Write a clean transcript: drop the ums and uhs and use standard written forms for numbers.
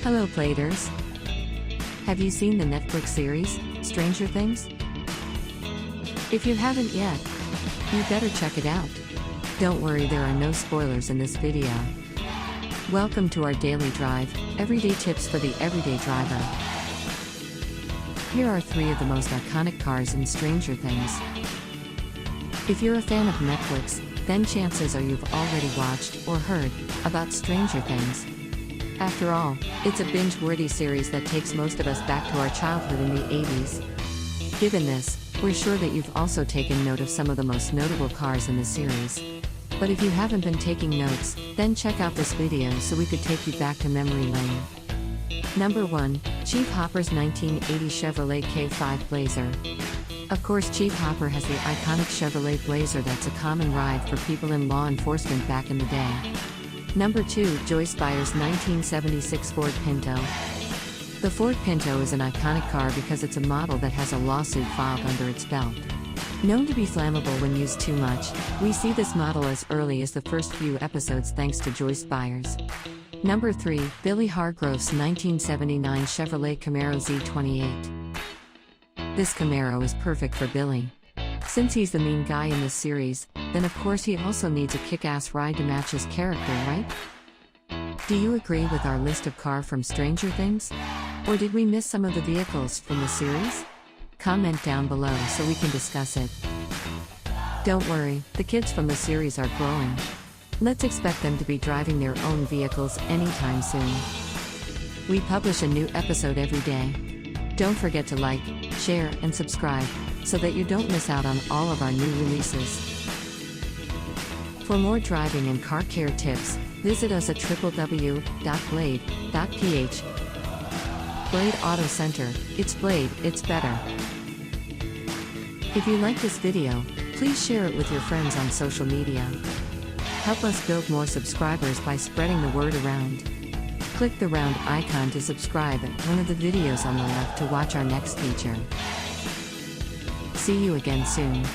Hello Players! Have you seen the Netflix series, Stranger Things? If you haven't yet, you better check it out. Don't worry, there are no spoilers in this video. Welcome to our daily drive, everyday tips for the everyday driver. Here are 3 of the most iconic cars in Stranger Things. If you're a fan of Netflix, then chances are you've already watched or heard about Stranger Things. After all, it's a binge-worthy series that takes most of us back to our childhood in the 80s. Given this, we're sure that you've also taken note of some of the most notable cars in the series. But if you haven't been taking notes, then check out this video so we could take you back to memory lane. Number 1, Chief Hopper's 1980 Chevrolet K5 Blazer. Of course, Chief Hopper has the iconic Chevrolet Blazer that's a common ride for people in law enforcement back in the day. Number 2, Joyce Byers' 1976 Ford Pinto. The Ford Pinto is an iconic car because it's a model that has a lawsuit filed under its belt. Known to be flammable when used too much, we see this model as early as the first few episodes thanks to Joyce Byers. Number 3, Billy Hargrove's 1979 Chevrolet Camaro Z28. This Camaro is perfect for Billy. Since he's the mean guy in this series, then of course he also needs a kick-ass ride to match his character, right? Do you agree with our list of cars from Stranger Things? Or did we miss some of the vehicles from the series? Comment down below so we can discuss it. Don't worry, the kids from the series are growing. Let's expect them to be driving their own vehicles anytime soon. We publish a new episode every day. Don't forget to like, share, and subscribe, so that you don't miss out on all of our new releases. For more driving and car care tips, visit us at www.blade.ph. Blade Auto Center, it's Blade, it's better. If you like this video, please share it with your friends on social media. Help us build more subscribers by spreading the word around. Click the round icon to subscribe and one of the videos on the left to watch our next feature. See you again soon.